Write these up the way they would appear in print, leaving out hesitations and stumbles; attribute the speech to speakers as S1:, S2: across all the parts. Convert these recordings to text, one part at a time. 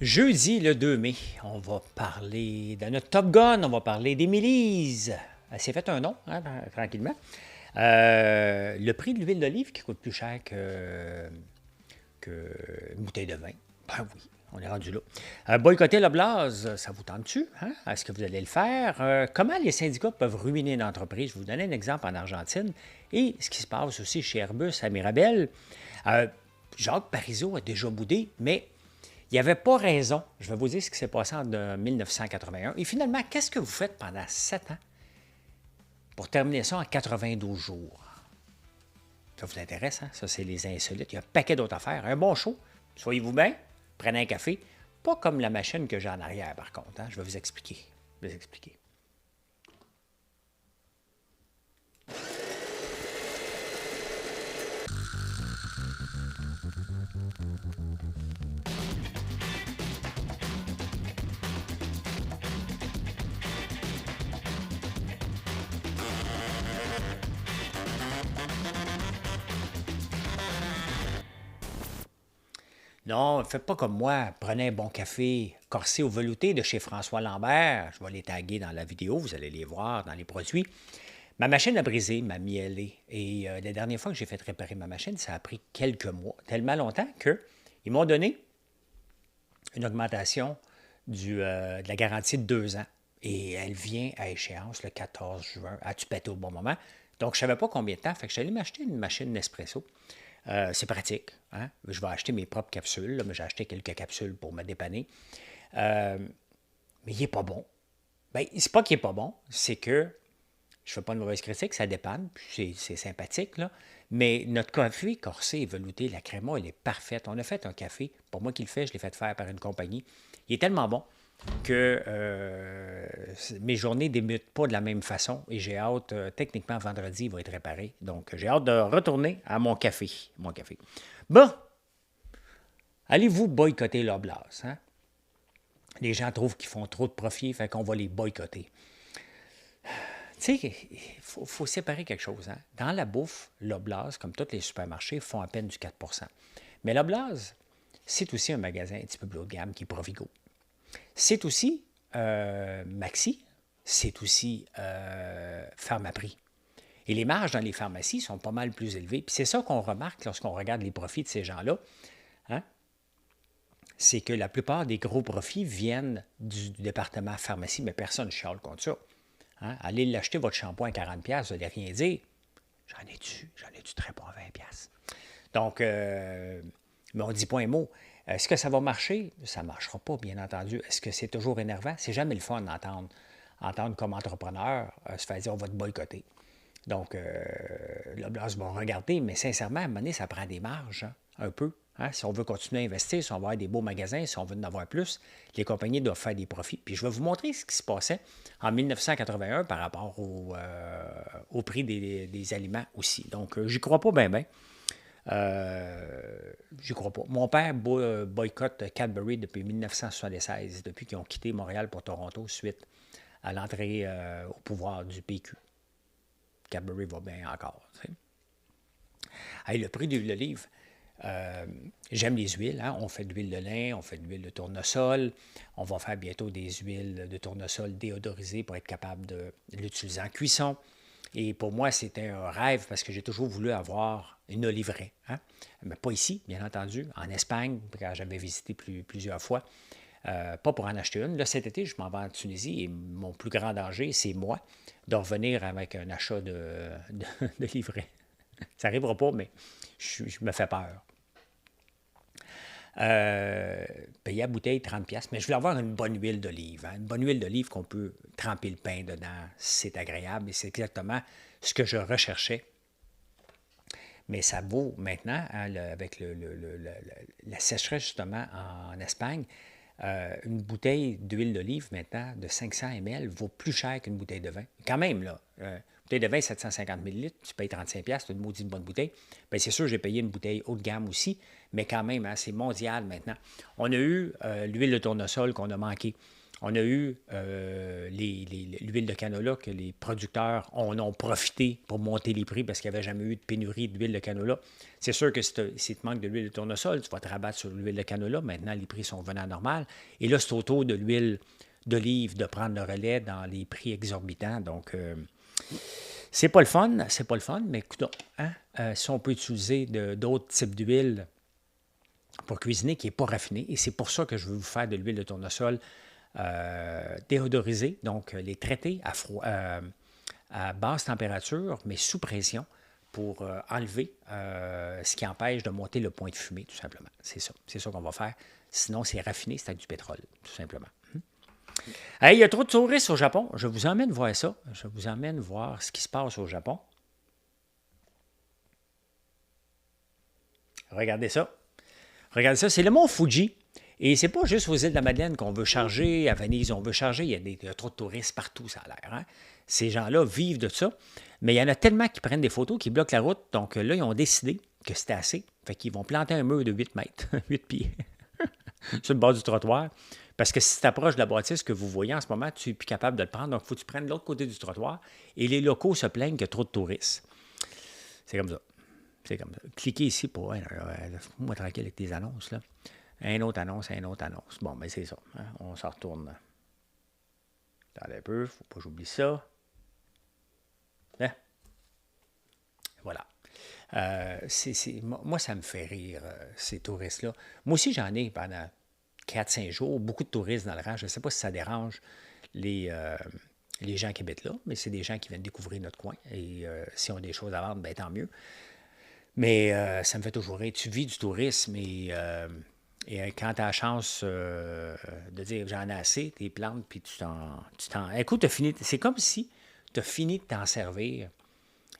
S1: Jeudi le 2 mai, on va parler de notre Top Gun, on va parler d'Émilise. Elle s'est fait un nom, hein, tranquillement. Le prix de l'huile d'olive qui coûte plus cher que une bouteille de vin. Ben oui, on est rendu là. Boycotter le blaze, ça vous tente-tu? Hein? Est-ce que vous allez le faire? Comment les syndicats peuvent ruiner une entreprise? Je vais vous donner un exemple en Argentine. Et ce qui se passe aussi chez Airbus à Mirabel. Jacques Parizeau a déjà boudé, mais il n'y avait pas raison. Je vais vous dire ce qui s'est passé en 1981. Et finalement, qu'est-ce que vous faites pendant 7 ans pour terminer ça en 92 jours? Ça vous intéresse, hein? Ça, c'est les insolites. Il y a un paquet d'autres affaires. Un bon show. Soyez-vous bien. Prenez un café. Pas comme la machine que j'ai en arrière, par contre. Hein? Je vais vous expliquer. Je vais vous expliquer. Non, faites pas comme moi. Prenez un bon café corsé ou velouté de chez François Lambert. Je vais les taguer dans la vidéo. Vous allez les voir dans les produits. Ma machine a brisé, m'a mielé. Et la dernière fois que j'ai fait réparer ma machine, ça a pris quelques mois. Tellement longtemps qu'ils m'ont donné une augmentation de la garantie de 2 ans. Et elle vient à échéance le 14 juin. As-tu pété au bon moment? Donc, je ne savais pas combien de temps. Fait que j'allais m'acheter une machine Nespresso. C'est pratique. Hein? Je vais acheter mes propres capsules. Là, mais j'ai acheté quelques capsules pour me dépanner. Mais il n'est pas bon. Ben, c'est pas qu'il n'est pas bon, c'est que je ne fais pas de mauvaise critique, ça dépanne, puis c'est sympathique, là. Mais notre café corsé et velouté, la créma, elle est parfaite. On a fait un café, pour moi qui le fais, je l'ai fait faire par une compagnie. Il est tellement bon que mes journées ne débutent pas de la même façon et j'ai hâte, techniquement vendredi, il va être réparé. Donc j'ai hâte de retourner à mon café. Bon, allez-vous boycotter l'Oblast, hein? Les gens trouvent qu'ils font trop de profit, fait qu'on va les boycotter. Tu sais, il faut séparer quelque chose. Hein? Dans la bouffe, l'Oblast, comme tous les supermarchés, font à peine du 4 %. Mais l'Oblast, c'est aussi un magasin un petit peu plus haut de gamme qui est Provigo. C'est aussi Maxi, c'est aussi Pharmaprix. Et les marges dans les pharmacies sont pas mal plus élevées. Puis c'est ça qu'on remarque lorsqu'on regarde les profits de ces gens-là. Hein? C'est que la plupart des gros profits viennent du département pharmacie, mais personne ne chiale contre ça. Hein? Allez l'acheter votre shampoing à 40$, vous n'allez rien dire. J'en ai-tu très bon à 20$. Donc, mais on ne dit pas un mot. Est-ce que ça va marcher? Ça ne marchera pas, bien entendu. Est-ce que c'est toujours énervant? C'est jamais le fun d'entendre comme entrepreneur se faire dire on va te boycotter. Donc, l'Oblast va regarder, mais sincèrement, à un moment donné, ça prend des marges, hein, un peu. Hein? Si on veut continuer à investir, si on veut avoir des beaux magasins, si on veut en avoir plus, les compagnies doivent faire des profits. Puis je vais vous montrer ce qui se passait en 1981 par rapport au prix des aliments aussi. Donc, j'y crois pas bien, bien. J'y crois pas. Mon père boycotte Cadbury depuis 1976, depuis qu'ils ont quitté Montréal pour Toronto suite à l'entrée au pouvoir du PQ. Cadbury va bien encore. Hey, le prix de l'huile d'olive, j'aime les huiles. Hein? On fait de l'huile de lin, on fait de l'huile de tournesol. On va faire bientôt des huiles de tournesol déodorisées pour être capable de l'utiliser en cuisson. Et pour moi, c'était un rêve parce que j'ai toujours voulu avoir une oliveraie. Hein? Mais pas ici, bien entendu, en Espagne, quand j'avais visité plusieurs fois. Pas pour en acheter une. Là, cet été, je m'en vais en Tunisie et mon plus grand danger, c'est moi, de revenir avec un achat de livret. Ça n'arrivera pas, mais je me fais peur. Payer la bouteille 30$, mais je voulais avoir une bonne huile d'olive. Hein? Une bonne huile d'olive qu'on peut tremper le pain dedans. C'est agréable et c'est exactement ce que je recherchais. Mais ça vaut maintenant, hein, avec la sécheresse justement en Espagne, une bouteille d'huile d'olive maintenant de 500 ml vaut plus cher qu'une bouteille de vin. Quand même, là, une bouteille de vin, 750 ml, tu payes 35$, c'est une maudite bonne bouteille. Bien, c'est sûr, j'ai payé une bouteille haut de gamme aussi, mais quand même, hein, c'est mondial maintenant. On a eu l'huile de tournesol qu'on a manqué. On a eu l'huile de canola que les producteurs en ont profité pour monter les prix parce qu'il n'y avait jamais eu de pénurie d'huile de canola. C'est sûr que si tu manques de l'huile de tournesol, tu vas te rabattre sur l'huile de canola. Maintenant, les prix sont venus à normal. Et là, c'est au tour de l'huile d'olive de prendre le relais dans les prix exorbitants. Donc, c'est pas le fun, mais écoute, hein, si on peut utiliser d'autres types d'huile pour cuisiner qui n'est pas raffiné, et c'est pour ça que je veux vous faire de l'huile de tournesol déodorisée, donc les traiter à basse température, mais sous pression, pour enlever ce qui empêche de monter le point de fumée, tout simplement. C'est ça qu'on va faire. Sinon, c'est raffiné, c'est avec du pétrole, tout simplement. Hey, il y a trop de touristes au Japon. Je vous emmène voir ça. Je vous emmène voir ce qui se passe au Japon. Regardez ça. Regardez ça, c'est le mont Fuji. Et c'est pas juste aux îles de la Madeleine qu'on veut charger, à Venise, on veut charger. Il y a trop de touristes partout, ça a l'air. Hein? Ces gens-là vivent de ça. Mais il y en a tellement qui prennent des photos, qui bloquent la route. Donc là, ils ont décidé que c'était assez. Fait qu'ils vont planter un mur de 8 mètres, 8 pieds, sur le bord du trottoir. Parce que si tu t'approches de la bâtisse que vous voyez en ce moment, tu n'es plus capable de le prendre. Donc, il faut que tu prennes l'autre côté du trottoir. Et les locaux se plaignent qu'il y a trop de touristes. C'est comme ça. C'est comme ça. Cliquez ici pour... Ouais, moi tranquille avec tes annonces, là. Un autre annonce. Bon, mais c'est ça. Hein? On s'en retourne. Attendez un peu. Il ne faut pas que j'oublie ça. Hein? Voilà. Moi, ça me fait rire, ces touristes-là. Moi aussi, j'en ai pendant 4-5 jours. Beaucoup de touristes dans le rang. Je ne sais pas si ça dérange les gens qui habitent là, mais c'est des gens qui viennent découvrir notre coin. Et si on a des choses à vendre, bien, tant mieux. Mais ça me fait toujours rire. Tu vis du tourisme et quand tu as la chance de dire j'en ai assez, tu les plantes, puis tu t'en. Écoute, c'est comme si tu as fini de t'en servir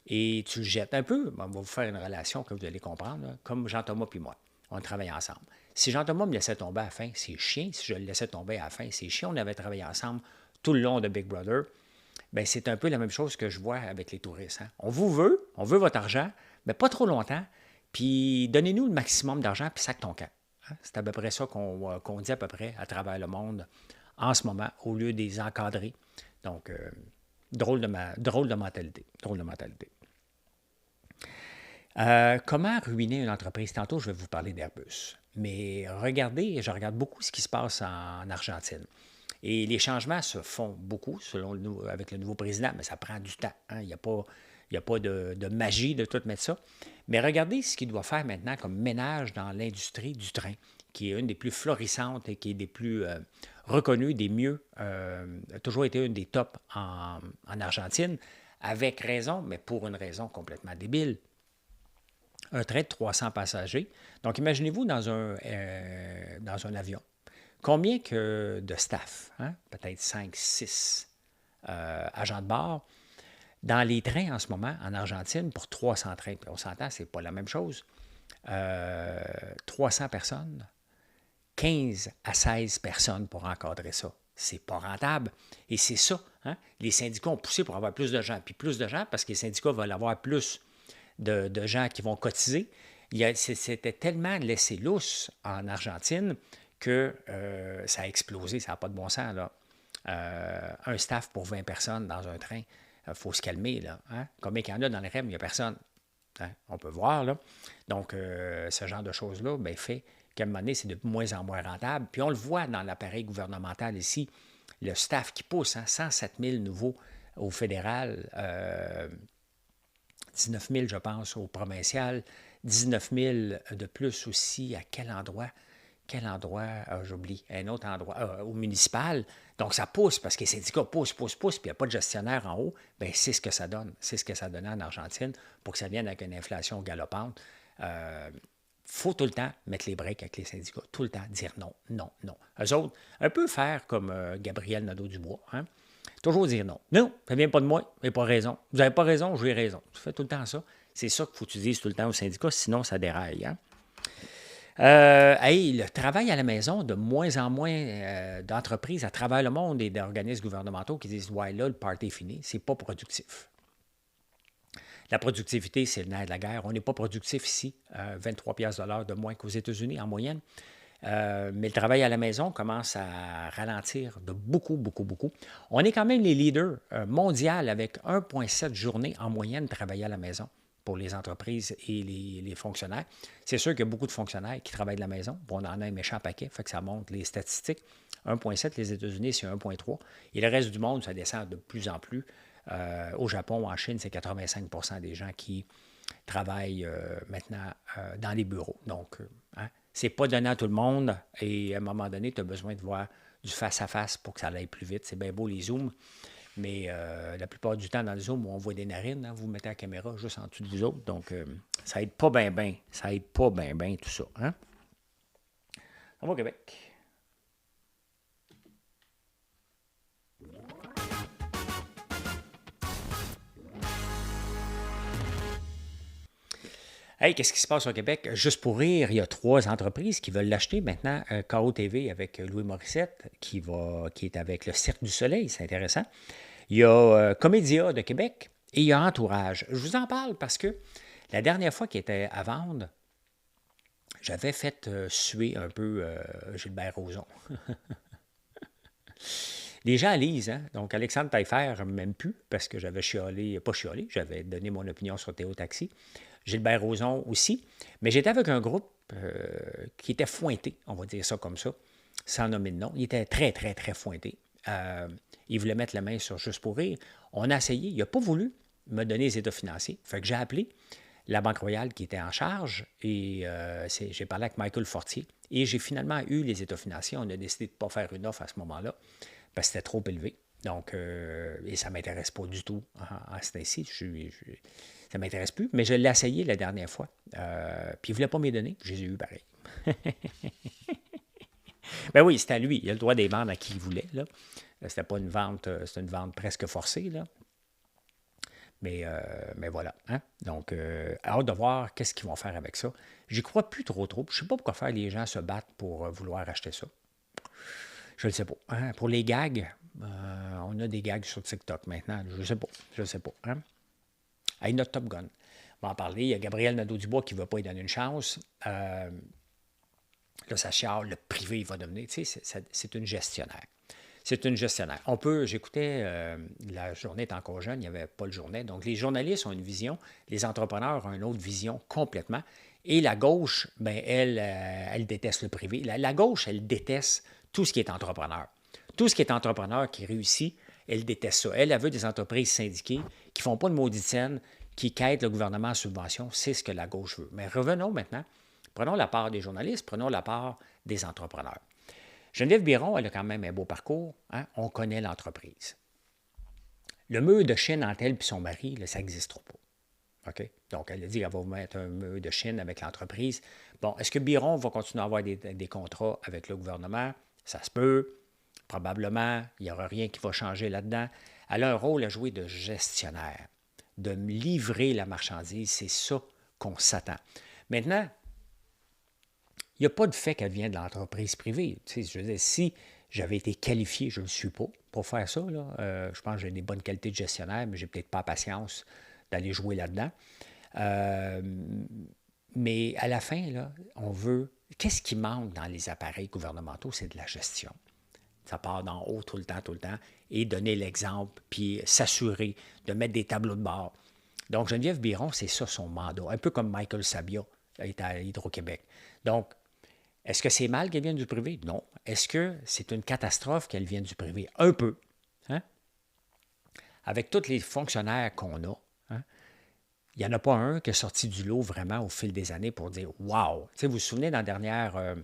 S1: et tu le jettes un peu. On va vous faire une relation que vous allez comprendre, là, comme Jean-Thomas puis moi. On travaille ensemble. Si Jean-Thomas me laissait tomber à la fin, c'est chiant. Si je le laissais tomber à la fin, c'est chiant. On avait travaillé ensemble tout le long de Big Brother. Bien, c'est un peu la même chose que je vois avec les touristes. Hein. On veut votre argent, mais pas trop longtemps, puis donnez-nous le maximum d'argent, puis sac ton camp. Hein. C'est à peu près ça qu'on dit à peu près à travers le monde en ce moment, au lieu des encadrer. Donc, drôle de mentalité. Drôle de mentalité. Comment ruiner une entreprise? Tantôt, je vais vous parler d'Airbus. Mais regardez, je regarde beaucoup ce qui se passe en Argentine. Et les changements se font beaucoup avec le nouveau président, mais ça prend du temps. Hein. Il n'y a pas de magie de tout mettre ça. Mais regardez ce qu'il doit faire maintenant comme ménage dans l'industrie du train, qui est une des plus florissantes et qui est des plus reconnues, des mieux, a toujours été une des tops en Argentine, avec raison, mais pour une raison complètement débile. Un train de 300 passagers. Donc, imaginez-vous dans un avion. Combien que de staff? Hein? Peut-être 5, 6 agents de bord. Dans les trains en ce moment, en Argentine, pour 300 trains, puis on s'entend, c'est pas la même chose. 300 personnes, 15 à 16 personnes pour encadrer ça. C'est pas rentable. Et c'est ça. Hein? Les syndicats ont poussé pour avoir plus de gens. Puis plus de gens, parce que les syndicats veulent avoir plus de gens qui vont cotiser. C'était tellement laissé lousse en Argentine que ça a explosé, ça n'a pas de bon sens. Là. Un staff pour 20 personnes dans un train, il faut se calmer. Là, hein? Combien qu'il y en a dans les REM? Il n'y a personne. Hein? On peut voir. Là. Donc, ce genre de choses-là fait qu'à un moment donné, c'est de moins en moins rentable. Puis on le voit dans l'appareil gouvernemental ici, le staff qui pousse, hein, 107 000 nouveaux au fédéral, 19 000, je pense, au provincial, 19 000 de plus aussi à quel endroit? J'oublie, un autre endroit, au municipal. Donc, ça pousse parce que les syndicats poussent, puis il n'y a pas de gestionnaire en haut. Bien, c'est ce que ça donne. C'est ce que ça donnait en Argentine pour que ça vienne avec une inflation galopante. Faut tout le temps mettre les breaks avec les syndicats. Tout le temps dire non, non, non. Eux autres, un peu faire comme Gabriel Nadeau-Dubois. Hein? Toujours dire non. Non, ça ne vient pas de moi, vous n'avez pas raison. Vous n'avez pas raison, j'ai raison. Tu fais tout le temps ça. C'est ça qu'il faut que tu dises tout le temps au syndicat, sinon ça déraille. Hein? Le travail à la maison, de moins en moins d'entreprises à travers le monde et d'organismes gouvernementaux qui disent ouais, là, le party est fini, c'est pas productif. La productivité, c'est le nerf de la guerre. On n'est pas productif ici. 23 $ de moins qu'aux États-Unis en moyenne. Mais le travail à la maison commence à ralentir de beaucoup, beaucoup, beaucoup. On est quand même les leaders mondiaux avec 1,7 journées en moyenne de travailler à la maison pour les entreprises et les fonctionnaires. C'est sûr qu'il y a beaucoup de fonctionnaires qui travaillent de la maison. Bon, on en a un méchant paquet, fait que ça montre les statistiques. 1,7, les États-Unis, c'est 1,3. Et le reste du monde, ça descend de plus en plus. Au Japon, en Chine, c'est 85 des gens qui travaillent maintenant dans les bureaux. Donc, hein, c'est pas donné à tout le monde. Et à un moment donné, tu as besoin de voir du face-à-face pour que ça aille plus vite. C'est bien beau les zooms, mais la plupart du temps, dans le zoom, on voit des narines. Hein, vous mettez la caméra juste en dessous des autres. Donc, ça aide pas bien, bien. Ça aide pas bien, bien, tout ça. Hein? On va au Québec. Hey, qu'est-ce qui se passe au Québec? Juste pour rire, il y a 3 entreprises qui veulent l'acheter maintenant. KO TV avec Louis Morissette, qui est avec le Cirque du Soleil, c'est intéressant. Il y a Comédia de Québec et il y a Entourage. Je vous en parle parce que la dernière fois qu'il était à vendre, j'avais fait suer un peu Gilbert Rozon. Les gens lisent, hein? Donc Alexandre Taillefer, même plus, parce que j'avais chialé, pas chialé, j'avais donné mon opinion sur Théo Taxi. Gilbert Rozon aussi. Mais j'étais avec un groupe qui était fointé, on va dire ça comme ça, sans nommer de nom. Il était très, très, très fointé. Il voulait mettre la main sur Juste pour rire. On a essayé. Il n'a pas voulu me donner les états financiers. Fait que j'ai appelé la Banque Royale qui était en charge et j'ai parlé avec Michael Fortier et j'ai finalement eu les états financiers. On a décidé de ne pas faire une offre à ce moment-là parce que c'était trop élevé. Donc, et ça ne m'intéresse pas du tout à ce temps-ci. Ça ne m'intéresse plus, mais je l'ai essayé la dernière fois. Puis il ne voulait pas me les donner, puis je les ai eu pareil. Ben oui, c'était à lui. Il a le droit de les vendre à qui il voulait. Là. C'était pas une vente, c'était une vente presque forcée. Là. Mais voilà. Hein? Donc, hâte de voir qu'est-ce qu'ils vont faire avec ça. J'y crois plus trop. Je ne sais pas pourquoi faire les gens se battent pour vouloir acheter ça. Je ne sais pas. Hein? Pour les gags, on a des gags sur TikTok maintenant. Je ne sais pas. Je ne sais pas. Hein? Hey, notre Top Gun. On va en parler. Il y a Gabriel Nadeau-Dubois qui ne veut pas y donner une chance. Là, ça chiale, le privé, il va devenir. Tu sais, c'est une gestionnaire. C'est une gestionnaire. J'écoutais, la journée est encore jeune, il n'y avait pas le journée. Donc, les journalistes ont une vision, les entrepreneurs ont une autre vision complètement. Et la gauche, ben, elle déteste le privé. La gauche, elle déteste tout ce qui est entrepreneur. Tout ce qui est entrepreneur qui réussit, elle déteste ça. Elle veut des entreprises syndiquées qui ne font pas de maudite scène, qui quittent le gouvernement en subvention. C'est ce que la gauche veut. Mais revenons maintenant. Prenons la part des journalistes, prenons la part des entrepreneurs. Geneviève Biron, elle a quand même un beau parcours. Hein? On connaît l'entreprise. Le mur de Chine entre elle et son mari, là, ça n'existe pas. OK? Donc, elle a dit qu'elle va mettre un mur de Chine avec l'entreprise. Bon, est-ce que Biron va continuer à avoir des contrats avec le gouvernement? Ça se peut. Probablement. Il n'y aura rien qui va changer là-dedans. Elle a un rôle à jouer de gestionnaire, de livrer la marchandise. C'est ça qu'on s'attend. Maintenant, il n'y a pas de fait qu'elle vient de l'entreprise privée. Tu sais, je veux dire, si j'avais été qualifié, je ne le suis pas, pour faire ça, là, je pense que j'ai des bonnes qualités de gestionnaire, mais je n'ai peut-être pas la patience d'aller jouer là-dedans. Mais à la fin, là, on veut... Qu'est-ce qui manque dans les appareils gouvernementaux? C'est de la gestion. Ça part d'en haut tout le temps, et donner l'exemple, puis s'assurer de mettre des tableaux de bord. Donc, Geneviève Biron, c'est ça son mandat, un peu comme Michael Sabia est à Hydro-Québec. Donc, est-ce que c'est mal qu'elle vienne du privé? Non. Est-ce que c'est une catastrophe qu'elle vienne du privé? Un peu. Hein? Avec tous les fonctionnaires qu'on a, hein, il n'y en a pas un qui est sorti du lot vraiment au fil des années pour dire wow! Tu sais, vous vous souvenez, dans la dernière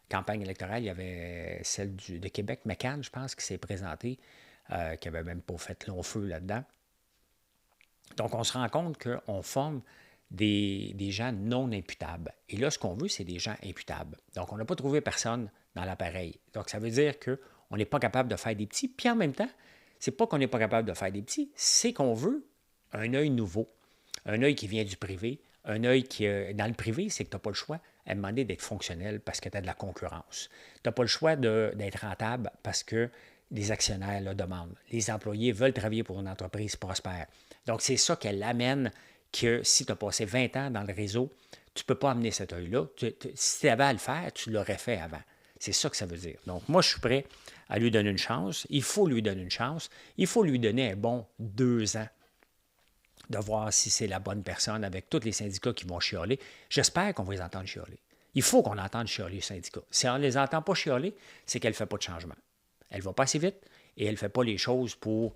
S1: campagne électorale, il y avait celle de Québec, McCann, je pense, qui s'est présentée, qui n'avait même pas fait long feu là-dedans. Donc, on se rend compte qu'on forme des gens non imputables. Et là, ce qu'on veut, c'est des gens imputables. Donc, on n'a pas trouvé personne dans l'appareil. Donc, ça veut dire qu'on n'est pas capable de faire des petits. Puis en même temps, c'est pas qu'on n'est pas capable de faire des petits, c'est qu'on veut un œil nouveau, un œil qui vient du privé, un œil qui est dans le privé, c'est que tu n'as pas le choix à demander d'être fonctionnel parce que tu as de la concurrence. Tu n'as pas le choix d'être rentable parce que les actionnaires le demandent. Les employés veulent travailler pour une entreprise prospère. Donc, c'est ça qu'elle amène que si tu as passé 20 ans dans le réseau, tu ne peux pas amener cet œil-là. Si tu avais à le faire, tu l'aurais fait avant. C'est ça que ça veut dire. Donc, moi, je suis prêt à lui donner une chance. Il faut lui donner une chance. Il faut lui donner un bon 2 ans de voir si c'est la bonne personne avec tous les syndicats qui vont chialer. J'espère qu'on va les entendre chialer. Il faut qu'on entende chialer les syndicats. Si on ne les entend pas chialer, c'est qu'elle ne fait pas de changement. Elle ne va pas assez vite et elle ne fait pas les choses pour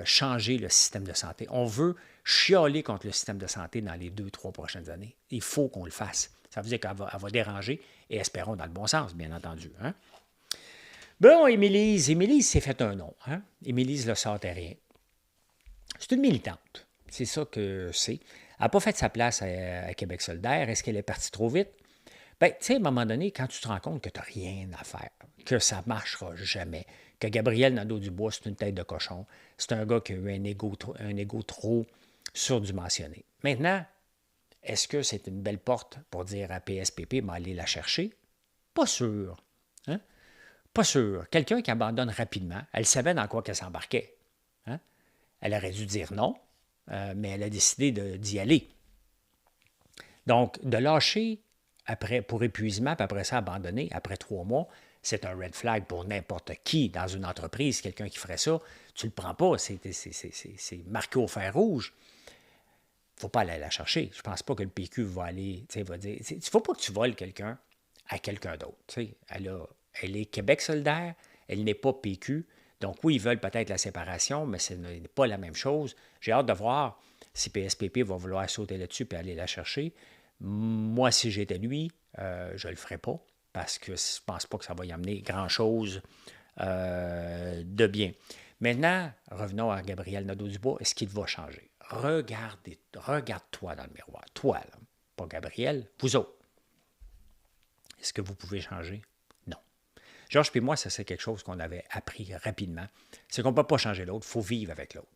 S1: changer le système de santé. On veut chialer contre le système de santé dans les 2-3 prochaines années. Il faut qu'on le fasse. Ça veut dire qu'elle va déranger et espérons dans le bon sens, bien entendu. Hein? Bon, Émilise s'est fait un nom. Hein? Émilise Le Sartérien. C'est une militante. C'est ça que c'est. Elle n'a pas fait sa place à Québec solidaire. Est-ce qu'elle est partie trop vite? Bien, tu sais, à un moment donné, quand tu te rends compte que tu n'as rien à faire, que ça ne marchera jamais, que Gabriel Nadeau-Dubois, c'est une tête de cochon, c'est un gars qui a eu un ego trop surdimensionné. Maintenant, est-ce que c'est une belle porte pour dire à PSPP, mais aller la chercher? Pas sûr. Hein? Pas sûr. Quelqu'un qui abandonne rapidement, elle savait dans quoi qu'elle s'embarquait. Hein? Elle aurait dû dire non, mais elle a décidé d'y aller. Donc, de lâcher pour épuisement, puis après ça, abandonner après 3 mois, c'est un red flag pour n'importe qui dans une entreprise. Quelqu'un qui ferait ça, tu ne le prends pas, c'est marqué au fer rouge. Il ne faut pas aller la chercher. Je ne pense pas que le PQ va aller, va dire, il ne faut pas que tu voles quelqu'un à quelqu'un d'autre. Elle est Québec solidaire, elle n'est pas PQ. Donc oui, ils veulent peut-être la séparation, mais ce n'est pas la même chose. J'ai hâte de voir si PSPP va vouloir sauter là-dessus et aller la chercher. Moi, si j'étais lui, je ne le ferais pas parce que je ne pense pas que ça va y amener grand-chose de bien. Maintenant, revenons à Gabriel Nadeau-Dubois. Est-ce qu'il va changer? Regarde-toi dans le miroir. Toi, là, pas Gabriel, vous autres. Est-ce que vous pouvez changer? Non. Georges et moi, ça c'est quelque chose qu'on avait appris rapidement. C'est qu'on ne peut pas changer l'autre, il faut vivre avec l'autre.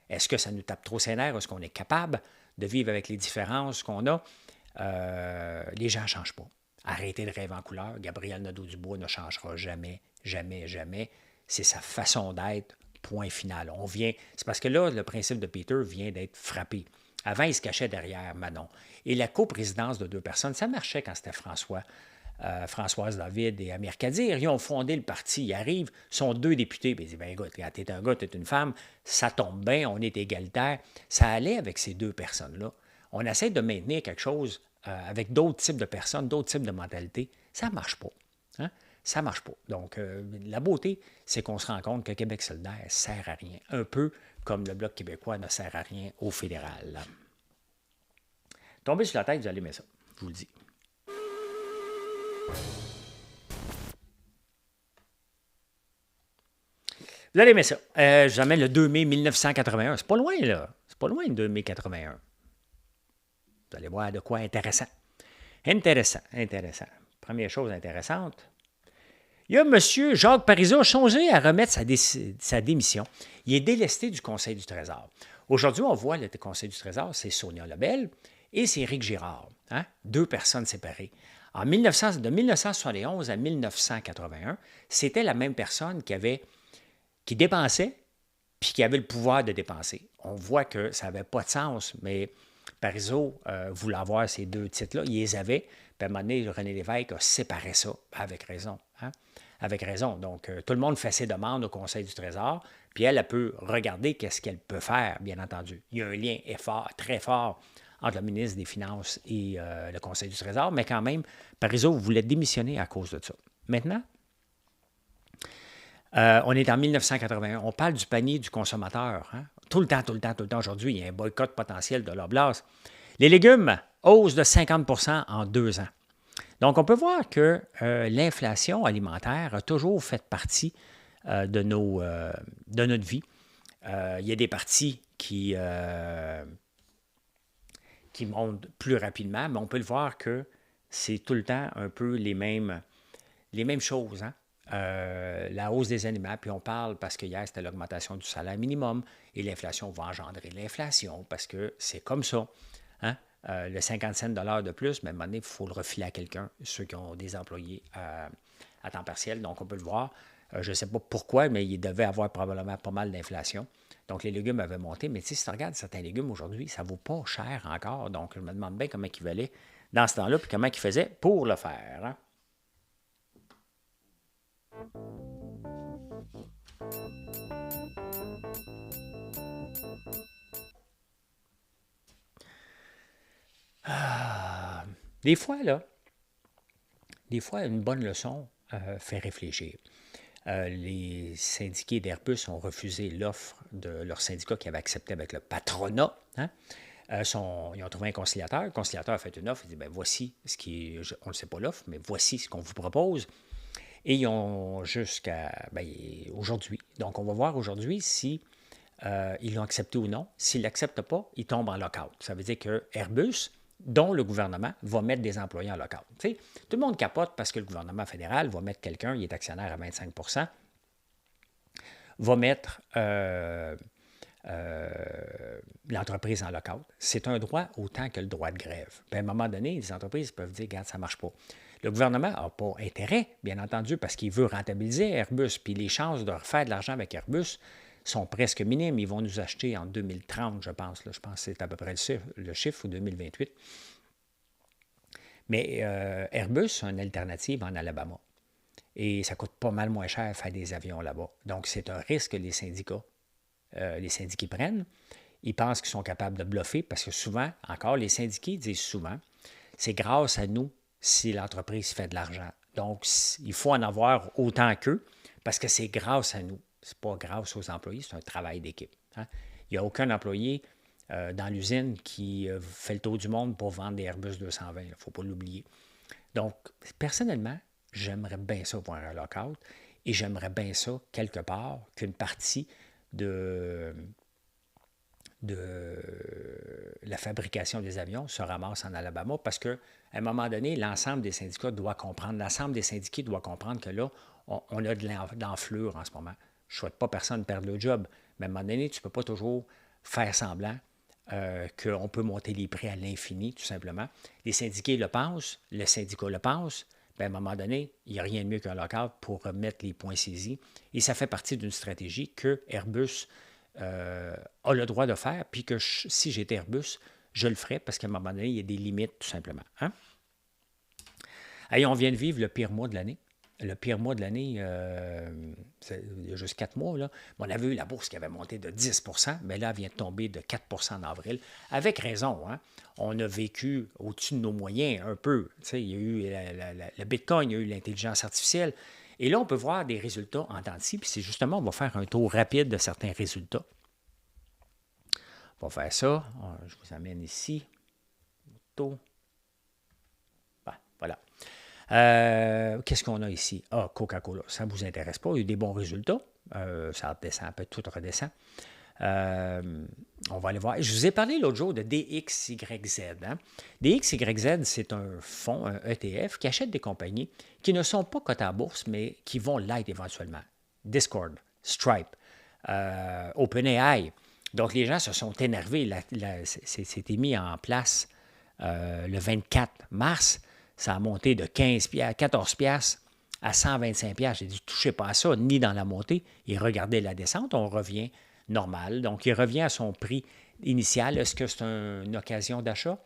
S1: Est-ce que ça nous tape trop ses nerfs? Est-ce qu'on est capable de vivre avec les différences qu'on a? Les gens ne changent pas. Arrêtez de rêver en couleur. Gabriel Nadeau-Dubois ne changera jamais, jamais, jamais. C'est sa façon d'être, point final. C'est parce que là, le principe de Peter vient d'être frappé. Avant, il se cachait derrière Manon. Et la coprésidence de 2 personnes, ça marchait quand c'était Françoise David et Amir Kadir. Ils ont fondé le parti. Ils arrivent, sont 2 députés. Puis ils disent, écoute, t'es un gars, t'es une femme, ça tombe bien, on est égalitaire. Ça allait avec ces 2 personnes-là. On essaie de maintenir quelque chose avec d'autres types de personnes, d'autres types de mentalités. Ça ne marche pas. Hein? Ça ne marche pas. Donc, la beauté, c'est qu'on se rend compte que Québec solidaire ne sert à rien. Un peu comme le Bloc québécois ne sert à rien au fédéral. Tombez sur la tête, vous allez aimer ça. Je vous le dis. Vous allez aimer ça. Je vous amène le 2 mai 1981. C'est pas loin, là. C'est pas loin, le 2 mai 81. Vous allez voir de quoi intéressant. Intéressant. Première chose intéressante. Il y a M. Jacques Parizeau songé à remettre sa démission. Il est délesté du Conseil du Trésor. Aujourd'hui, on voit le Conseil du Trésor, c'est Sonia Lebel et c'est Éric Girard. Hein? 2 personnes séparées. De 1971 à 1981, c'était la même personne qui dépensait puis qui avait le pouvoir de dépenser. On voit que ça n'avait pas de sens, mais Parizeau voulait avoir ces 2 titres-là. Il les avait. Puis à un moment donné, René Lévesque a séparé ça, avec raison. Hein? Avec raison. Donc, tout le monde fait ses demandes au Conseil du Trésor, puis elle peut regarder qu'est-ce qu'elle peut faire, bien entendu. Il y a un lien très fort entre le ministre des Finances et le Conseil du Trésor, mais quand même, Parizeau voulait démissionner à cause de ça. Maintenant, on est en 1981. On parle du panier du consommateur. Hein? Tout le temps. Aujourd'hui, il y a un boycott potentiel de l'Oblast. Les légumes, hausse de 50 % en 2 ans. Donc, on peut voir que l'inflation alimentaire a toujours fait partie de notre vie. Il y a des parties qui montent plus rapidement, mais on peut le voir que c'est tout le temps un peu les mêmes choses. Hein? La hausse des aliments, puis on parle parce que hier, c'était l'augmentation du salaire minimum et l'inflation va engendrer l'inflation parce que c'est comme ça. Hein? Le 50 cents de plus, mais à un moment donné, il faut le refiler à quelqu'un, ceux qui ont des employés à temps partiel. Donc, on peut le voir. Je ne sais pas pourquoi, mais il devait avoir probablement pas mal d'inflation. Donc, les légumes avaient monté. Mais tu sais, si tu regardes certains légumes aujourd'hui, ça ne vaut pas cher encore. Donc, je me demande bien comment ils valaient dans ce temps-là, puis comment il faisait pour le faire. Hein? Des fois, là, une bonne leçon fait réfléchir. Les syndiqués d'Airbus ont refusé l'offre de leur syndicat qui avait accepté avec le patronat. Hein? Ils ont trouvé un conciliateur. Le conciliateur a fait une offre. Il dit, ben voici ce qui est, on ne sait pas l'offre, mais voici ce qu'on vous propose. Et ils ont jusqu'à aujourd'hui. Donc, on va voir aujourd'hui si ils l'ont accepté ou non. S'ils ne l'acceptent pas, ils tombent en lockout. Ça veut dire que Airbus, dont le gouvernement, va mettre des employés en lockout. Tu sais, tout le monde capote parce que le gouvernement fédéral va mettre quelqu'un, il est actionnaire à 25 va mettre l'entreprise en lockout. C'est un droit autant que le droit de grève. Puis à un moment donné, les entreprises peuvent dire, regarde, ça ne marche pas. Le gouvernement n'a pas intérêt, bien entendu, parce qu'il veut rentabiliser Airbus, puis les chances de refaire de l'argent avec Airbus sont presque minimes. Ils vont nous acheter en 2030, je pense. Là. Je pense que c'est à peu près le chiffre, ou 2028. Mais Airbus a une alternative en Alabama. Et ça coûte pas mal moins cher faire des avions là-bas. Donc, c'est un risque que les syndiqués prennent. Ils pensent qu'ils sont capables de bluffer parce que souvent, encore, les syndiqués disent souvent, c'est grâce à nous si l'entreprise fait de l'argent. Donc, il faut en avoir autant qu'eux parce que c'est grâce à nous. Ce n'est pas grâce aux employés, c'est un travail d'équipe. Hein? Il n'y a aucun employé dans l'usine qui fait le tour du monde pour vendre des Airbus 220. Il ne faut pas l'oublier. Donc, personnellement, j'aimerais bien ça voir un lockout et j'aimerais bien ça, quelque part, qu'une partie de la fabrication des avions se ramasse en Alabama parce qu'à un moment donné, l'ensemble des syndicats doit comprendre, l'ensemble des syndiqués doit comprendre que là, on a de l'enflure en ce moment. Je ne souhaite pas personne perdre le job, mais à un moment donné, tu ne peux pas toujours faire semblant qu'on peut monter les prix à l'infini, tout simplement. Les syndiqués le pensent, le syndicat le pense, bien, à un moment donné, il n'y a rien de mieux qu'un lockout pour remettre les points saisis. Et ça fait partie d'une stratégie que Airbus a le droit de faire, puis que si j'étais Airbus, je le ferais parce qu'à un moment donné, il y a des limites, tout simplement. Hein? Allez, on vient de vivre le pire mois de l'année. Le pire mois de l'année, il y a juste 4 mois, là. On avait eu la bourse qui avait monté de 10 mais là, elle vient de tomber de 4 en avril. Avec raison, hein? On a vécu au-dessus de nos moyens un peu. Tu sais, il y a eu le Bitcoin, il y a eu l'intelligence artificielle. Et là, on peut voir des résultats en temps de ci, puis c'est justement, on va faire un tour rapide de certains résultats. On va faire ça. Je vous amène ici. Taux. Ben, voilà. Qu'est-ce qu'on a ici? Ah, Coca-Cola. Ça ne vous intéresse pas. Il y a eu des bons résultats. Ça redescend un peu, tout redescend. On va aller voir. Je vous ai parlé l'autre jour de DXYZ. Hein? DXYZ, c'est un fonds, un ETF, qui achète des compagnies qui ne sont pas cotées à bourse, mais qui vont l'être éventuellement. Discord, Stripe, OpenAI. Donc, les gens se sont énervés. C'était mis en place le 24 mars. Ça a monté de 14 piastres à 125 piastres. J'ai dit, touchez pas à ça, ni dans la montée. Et regardez la descente, on revient normal. Donc, il revient à son prix initial. Est-ce que c'est une occasion d'achat?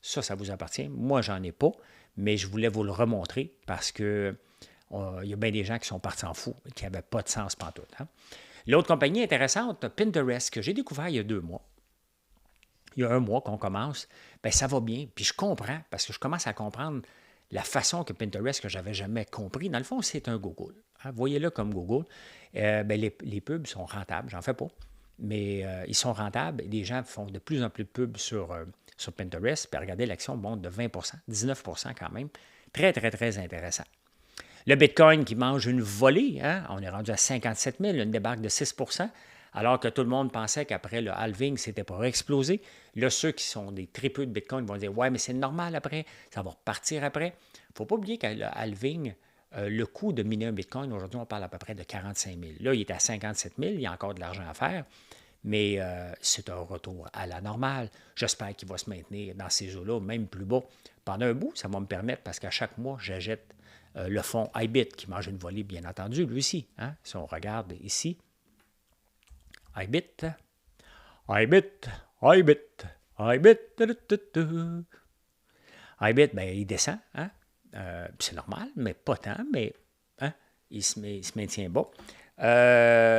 S1: Ça vous appartient. Moi, j'en ai pas, mais je voulais vous le remontrer parce que il y a bien des gens qui sont partis en fou, qui n'avaient pas de sens pantoute. Hein? L'autre compagnie intéressante, Pinterest, que j'ai découvert il y a 2 mois. Il y a 1 mois qu'on commence, bien, ça va bien. Puis je comprends, parce que je commence à comprendre la façon que Pinterest, que je n'avais jamais compris. Dans le fond, c'est un Google. Hein? Voyez-le comme Google. Bien, les pubs sont rentables, j'en fais pas. Mais ils sont rentables et les gens font de plus en plus de pubs sur Pinterest. Puis regardez, l'action monte de 20 19 quand même. Très, très, très intéressant. Le Bitcoin qui mange une volée, hein? On est rendu à 57 000, une débarque de 6 alors que tout le monde pensait qu'après le halving, c'était pour exploser. Là, ceux qui sont des tripeux de Bitcoin vont dire « Ouais, mais c'est normal après, ça va repartir après. » Il ne faut pas oublier qu'à le halving, le coût de miner un Bitcoin, aujourd'hui, on parle à peu près de 45 000. Là, il est à 57 000, il y a encore de l'argent à faire, mais c'est un retour à la normale. J'espère qu'il va se maintenir dans ces eaux-là, même plus bas. Pendant un bout, ça va me permettre, parce qu'à chaque mois, j'achète le fonds IBIT, qui mange une volée, bien entendu, lui aussi. Hein? Si on regarde ici, IBIT, IBIT, IBIT, IBIT, iBit, ben, il descend. Hein? C'est normal, mais pas tant, mais hein, il se maintient bas.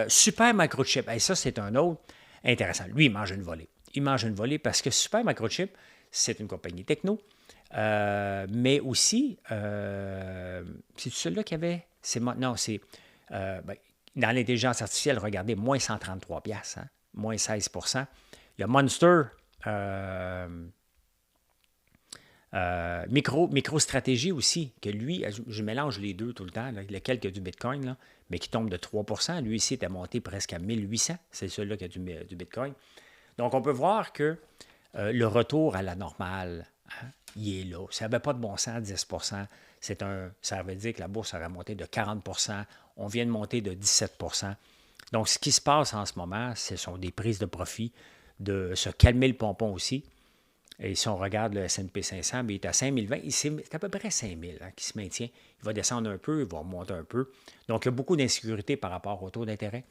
S1: Super Microchip, hey, ça c'est un autre intéressant. Lui, il mange une volée. Il mange une volée parce que Super Microchip, c'est une compagnie techno, mais aussi, c'est celui-là qu'il y avait? Non, c'est ben, dans l'intelligence artificielle, regardez, moins 133 piastres, hein, moins 16 %. Il y a Monster, MicroStratégie aussi, que lui, je mélange les deux tout le temps, là, lequel qui a du Bitcoin, là, mais qui tombe de 3 %. Lui ici est monté presque à 1800. C'est celui-là qui a du Bitcoin. Donc, on peut voir que le retour à la normale, hein, il est là. Ça n'avait pas de bon sens, 10 %. Ça veut dire que la bourse aurait monté de 40 %. On vient de monter de 17 %. Donc, ce qui se passe en ce moment, ce sont des prises de profit, de se calmer le pompon aussi. Et si on regarde le S&P 500, bien, il est à 5020. C'est à peu près 5000 hein, qui se maintient. Il va descendre un peu, il va remonter un peu. Donc, il y a beaucoup d'insécurité par rapport au taux d'intérêt.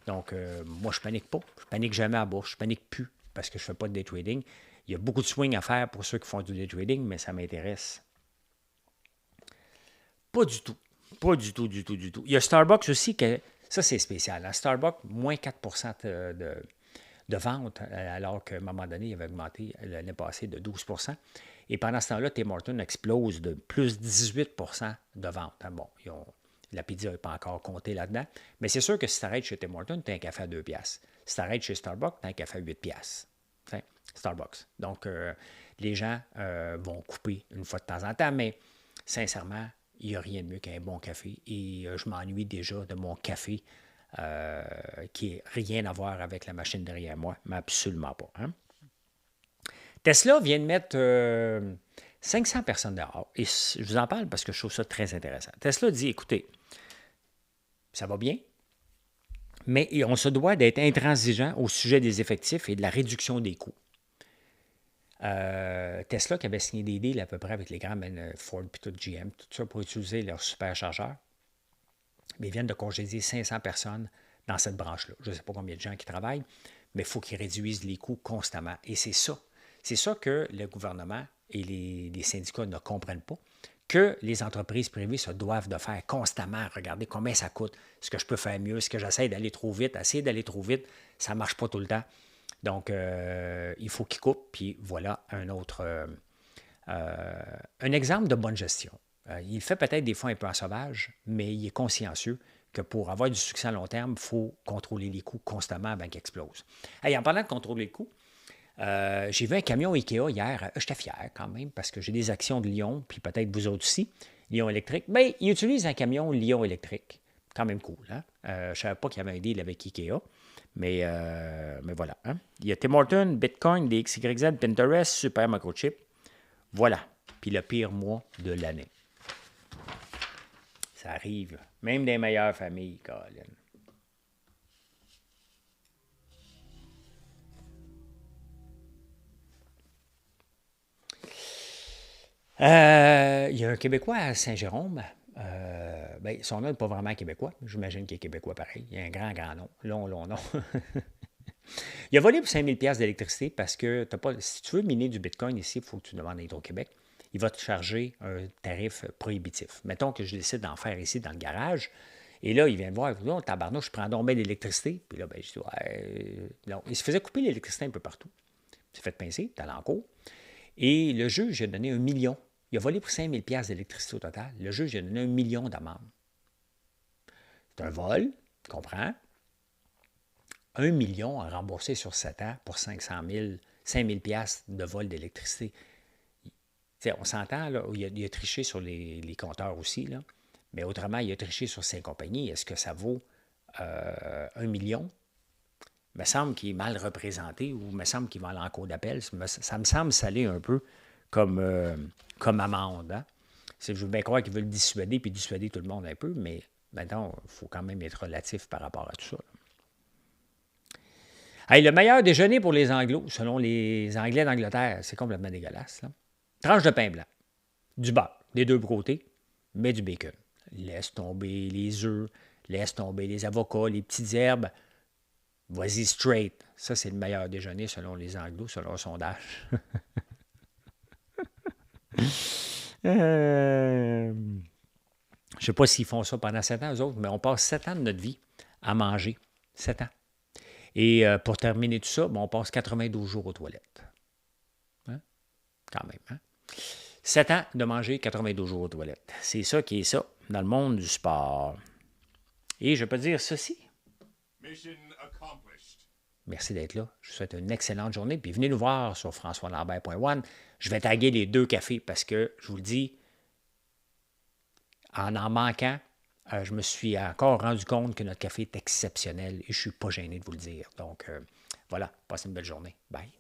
S1: Donc, moi, je ne panique pas. Je ne panique jamais à la bourse. Je ne panique plus parce que je ne fais pas de day trading. Il y a beaucoup de swing à faire pour ceux qui font du day trading, mais ça m'intéresse pas du tout. Pas du tout, du tout, du tout. Il y a Starbucks aussi, ça c'est spécial. Hein. Starbucks, moins 4 % de vente, alors qu'à un moment donné, il avait augmenté l'année passée de 12 %. Et pendant ce temps-là, Tim Hortons explose de plus 18 % de vente. Hein. Bon, la pizza n'est pas encore comptée là-dedans. Mais c'est sûr que si tu arrêtes chez Tim Hortons, tu as un café à 2 piastres. Si tu arrêtes chez Starbucks, tu as un café à 8 piastres. Enfin, Starbucks. Donc, les gens vont couper une fois de temps en temps, mais sincèrement, il n'y a rien de mieux qu'un bon café. Et je m'ennuie déjà de mon café qui n'a rien à voir avec la machine derrière moi, mais absolument pas. Hein? Tesla vient de mettre 500 personnes dehors. Et je vous en parle parce que je trouve ça très intéressant. Tesla dit, écoutez, ça va bien, mais on se doit d'être intransigeant au sujet des effectifs et de la réduction des coûts. Tesla qui avait signé des deals à peu près avec les grands Ford et tout GM, tout ça pour utiliser leurs superchargeurs, mais ils viennent de congédier 500 personnes dans cette branche-là. Je ne sais pas combien de gens qui travaillent, mais il faut qu'ils réduisent les coûts constamment. Et c'est ça. C'est ça que le gouvernement et les syndicats ne comprennent pas, que les entreprises privées se doivent de faire constamment. Regarder combien ça coûte, est-ce que je peux faire mieux, est-ce que j'essaie d'aller trop vite, essayer d'aller trop vite, ça ne marche pas tout le temps. Donc, il faut qu'ils coupent, puis voilà un exemple de bonne gestion. Il fait peut-être des fois un peu en sauvage, mais il est consciencieux que pour avoir du succès à long terme, il faut contrôler les coûts constamment avant qu'ils explosent. Hey, en parlant de contrôler les coûts, j'ai vu un camion Ikea hier. J'étais fier quand même parce que j'ai des actions de Lyon, puis peut-être vous autres aussi, Lyon électrique. Bien, ils utilisent un camion Lyon électrique. Quand même cool. Hein? Je ne savais pas qu'il y avait un deal avec Ikea. Mais voilà. Hein? Il y a Tim Hortons, Bitcoin, DXYZ, Pinterest, Super Microchip. Voilà. Puis le pire mois de l'année. Ça arrive. Même des meilleures familles, Colin. Il y a un Québécois à Saint-Jérôme. Ben, son nom n'est pas vraiment québécois. J'imagine qu'il est québécois pareil. Il a un grand, grand nom. Long nom. Il a volé pour 5000 $ d'électricité parce que si tu veux miner du Bitcoin ici, il faut que tu demandes à Hydro-Québec. Il va te charger un tarif prohibitif. Mettons que je décide d'en faire ici dans le garage. Et là, il vient me voir, non, tabarnouche, je prends donc bien d'électricité. Puis là, ben, je dis, ouais, non. Il se faisait couper l'électricité un peu partout. Il s'est fait pincer, t'es allé en cours. Et le juge a donné 1 million. Il a volé pour 5000 $ d'électricité au total. Le juge a donné 1 million d'amende. C'est un vol, tu comprends? 1 million à rembourser sur 7 ans pour 500 000, 5 000 $ de vol d'électricité. T'sais, on s'entend, là, il a triché sur les compteurs aussi, là, mais autrement, il a triché sur ses compagnies. Est-ce que ça vaut 1 million? Il me semble qu'il est mal représenté ou il me semble qu'il va aller en cours d'appel. Ça me semble salé un peu comme amende. Hein? Je veux bien croire qu'ils veulent dissuader puis dissuader tout le monde un peu, mais maintenant, il faut quand même être relatif par rapport à tout ça. Hey, le meilleur déjeuner pour les Anglos, selon les Anglais d'Angleterre, c'est complètement dégueulasse. Là. Tranche de pain blanc, du beurre, des deux côtés, mais du bacon. Laisse tomber les œufs, laisse tomber les avocats, les petites herbes. Vas-y straight. Ça, c'est le meilleur déjeuner selon les Anglos, selon le sondage. Je ne sais pas s'ils font ça pendant 7 ans, eux autres, mais on passe 7 ans de notre vie à manger. 7 ans. Et pour terminer tout ça, on passe 92 jours aux toilettes. Hein? Quand même. Hein? 7 ans de manger 92 jours aux toilettes. C'est ça qui est ça dans le monde du sport. Et je peux dire ceci. Merci d'être là. Je vous souhaite une excellente journée. Puis venez nous voir sur françoislambert.one. Je vais taguer les 2 cafés parce que, je vous le dis, en manquant, je me suis encore rendu compte que notre café est exceptionnel et je ne suis pas gêné de vous le dire. Donc, voilà, passez une belle journée. Bye.